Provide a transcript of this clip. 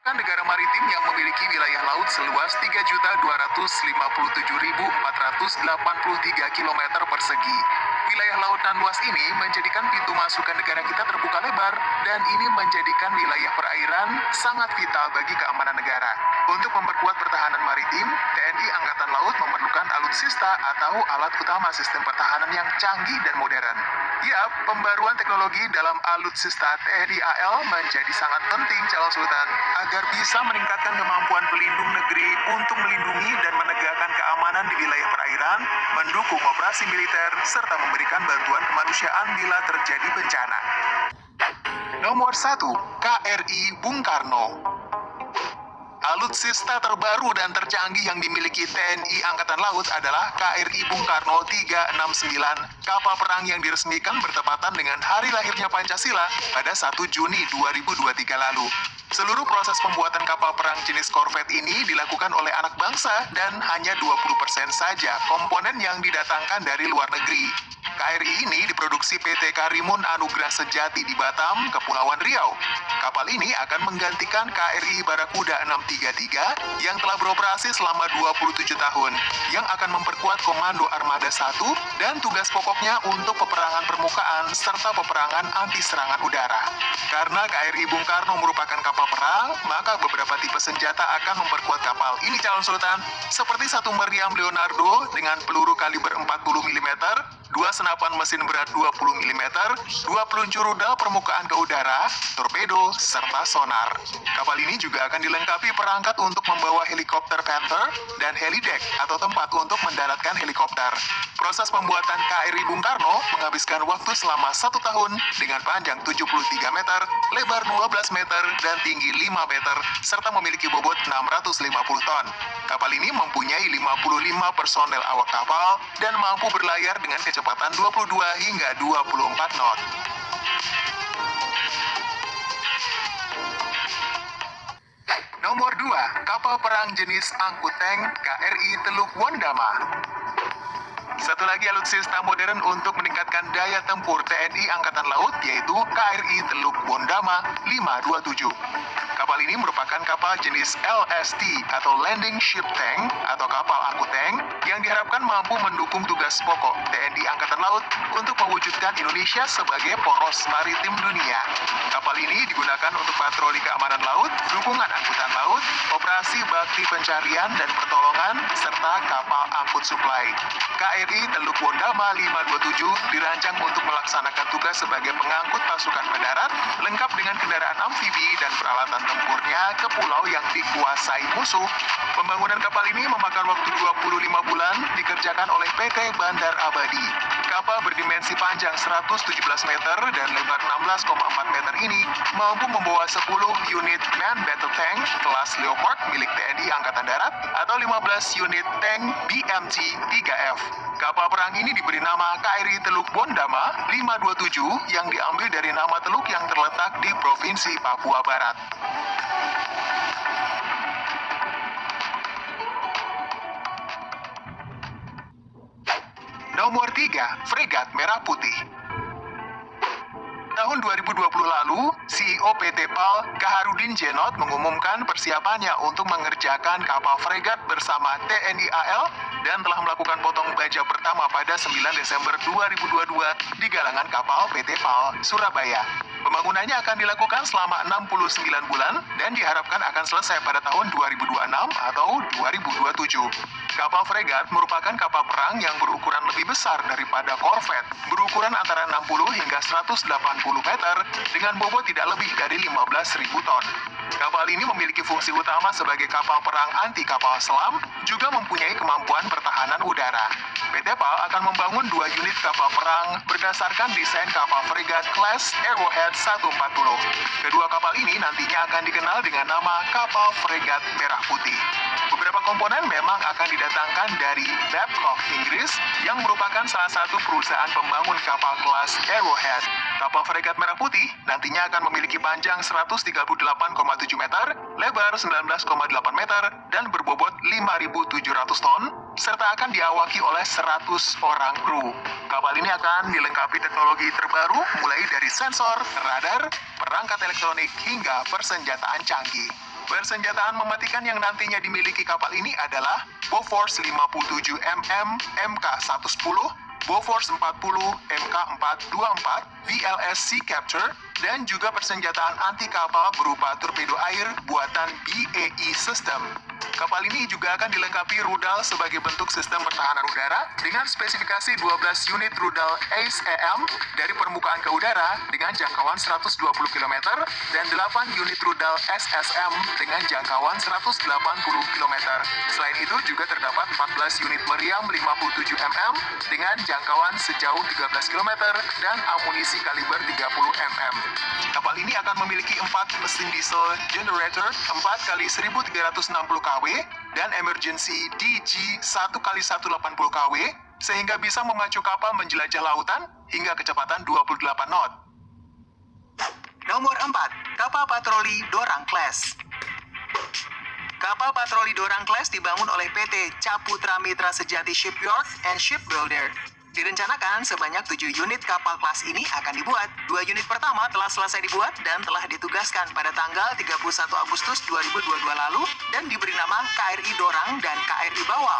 Kan negara maritim yang memiliki wilayah laut seluas 3.257.483 km persegi. Wilayah lautan luas ini menjadikan pintu masuk ke negara kita terbuka lebar, dan ini menjadikan wilayah perairan sangat vital bagi keamanan negara. Untuk memperkuat pertahanan maritim, TNI Angkatan Laut memerlukan alutsista atau alat utama sistem pertahanan yang canggih dan modern. Yap, pembaruan teknologi dalam alutsista TNI AL menjadi sangat penting, calon sultan, agar bisa meningkatkan kemampuan pelindung negeri untuk melindungi dan menegakkan keamanan di wilayah perairan, mendukung operasi militer, serta memberikan bantuan kemanusiaan bila terjadi bencana. Nomor 1. KRI Bung Karno. Alutsista terbaru dan tercanggih yang dimiliki TNI Angkatan Laut adalah KRI Bung Karno 369, kapal perang yang diresmikan bertepatan dengan hari lahirnya Pancasila pada 1 Juni 2023 lalu. Seluruh proses pembuatan kapal perang jenis korvet ini dilakukan oleh anak bangsa, dan hanya 20% saja komponen yang didatangkan dari luar negeri. KRI ini diproduksi PT Karimun Anugrah Sejati di Batam, Kepulauan Riau. Kapal ini akan menggantikan KRI Barakuda 633 yang telah beroperasi selama 27 tahun, yang akan memperkuat Komando Armada 1 dan tugas pokoknya untuk peperangan permukaan serta peperangan anti serangan udara. Karena KRI Bung Karno merupakan kapal perang, maka beberapa tipe senjata akan memperkuat kapal ini, calon sultan, seperti satu meriam Leonardo dengan peluru kaliber 40 mm, 2 senapan mesin berat 20 mm, 2 peluncur rudal permukaan ke udara, torpedo, serta sonar. Kapal ini juga akan dilengkapi perangkat untuk membawa helikopter Panther dan helideck atau tempat untuk mendaratkan helikopter. Proses pembuatan KRI Bung Karno menghabiskan waktu selama 1 tahun dengan panjang 73 meter, lebar 12 meter, dan tinggi 5 meter, serta memiliki bobot 650 ton. Kapal ini mempunyai 55 personel awak kapal dan mampu berlayar dengan kecepatan 22 hingga 24 knot. Nomor 2. Kapal perang jenis angkut tank KRI Teluk Wondama. Satu lagi alutsista modern untuk meningkatkan daya tempur TNI Angkatan Laut, yaitu KRI Teluk Wondama 527. Kapal ini merupakan kapal jenis LST atau Landing Ship Tank atau kapal angkut tank yang diharapkan mampu mendukung tugas pokok TNI Angkatan Laut untuk mewujudkan Indonesia sebagai poros maritim dunia. Kapal ini digunakan untuk patroli keamanan laut, dukungan angkutan laut, operasi bakti pencarian dan pertolongan, serta kapal angkut suplai. KRI Teluk Wondama 527 dirancang untuk melaksanakan tugas sebagai pengangkut pasukan mendarat, lengkap dengan kendaraan amfibi dan peralatan tempurnya ke pulau yang dikuasai musuh. Pembangunan kapal ini memakan waktu 25 bulan, dikerjakan oleh PT Bandar Abadi. Kapal berdimensi panjang 117 meter dan lebar 16,4 meter ini mampu membawa 10 unit Man Battle Tank kelas Leopard milik TNI Angkatan Darat atau 15 unit tank BMT 3F. Kapal perang ini diberi nama KRI Teluk Wondama 527 yang diambil dari nama teluk yang terletak di Provinsi Papua Barat. Nomor 3. Fregat Merah Putih. Tahun 2020 lalu, CEO PT PAL, Kaharudin Jenot, mengumumkan persiapannya untuk mengerjakan kapal fregat bersama TNI AL dan telah melakukan potong baja pertama pada 9 Desember 2022 di galangan kapal PT PAL, Surabaya. Pembangunannya akan dilakukan selama 69 bulan dan diharapkan akan selesai pada tahun 2026 atau 2027. Kapal fregat merupakan kapal perang yang berukuran lebih besar daripada korvet, berukuran antara 60 hingga 180 meter dengan bobot tidak lebih dari 15.000 ton. Kapal ini memiliki fungsi utama sebagai kapal perang anti kapal selam, juga mempunyai kemampuan pertahanan udara. PT PAL akan membangun 2 unit kapal perang berdasarkan desain kapal fregat kelas Arrowhead 140. Kedua kapal ini nantinya akan dikenal dengan nama kapal fregat merah putih. Beberapa komponen memang akan didatangkan dari Babcock, Inggris, yang merupakan salah satu perusahaan pembangun kapal kelas Arrowhead. Kapal fregat merah putih nantinya akan memiliki panjang 138,7 meter, lebar 19,8 meter, dan berbobot 5.700 ton, serta akan diawaki oleh 100 orang kru. Kapal ini akan dilengkapi teknologi terbaru mulai dari sensor, radar, perangkat elektronik, hingga persenjataan canggih. Persenjataan mematikan yang nantinya dimiliki kapal ini adalah Bofors 57 mm Mk110, Bofors 40 Mk424, VLS Sea Capture, dan juga persenjataan anti kapal berupa torpedo air buatan BAE System. Kapal ini juga akan dilengkapi rudal sebagai bentuk sistem pertahanan udara dengan spesifikasi 12 unit rudal ACE-EM dari permukaan ke udara dengan jangkauan 120 km dan 8 unit rudal SSM dengan jangkauan 180 km. Selain itu juga terdapat 14 unit meriam 57 mm dengan jangkauan sejauh 13 km dan amunisi kaliber 30 mm. Kapal ini akan memiliki 4 mesin diesel generator 4 kali 1360 kW dan emergency DG 1x180 kW sehingga bisa memacu kapal menjelajah lautan hingga kecepatan 28 knot. Nomor 4, kapal patroli Dorang Class. Kapal patroli Dorang Class dibangun oleh PT Caputra Mitra Sejati Shipyard and Shipbuilder. Direncanakan sebanyak 7 unit kapal kelas ini akan dibuat. 2 unit pertama telah selesai dibuat dan telah ditugaskan pada tanggal 31 Agustus 2022 lalu dan diberi nama KRI Dorang dan KRI Bawal.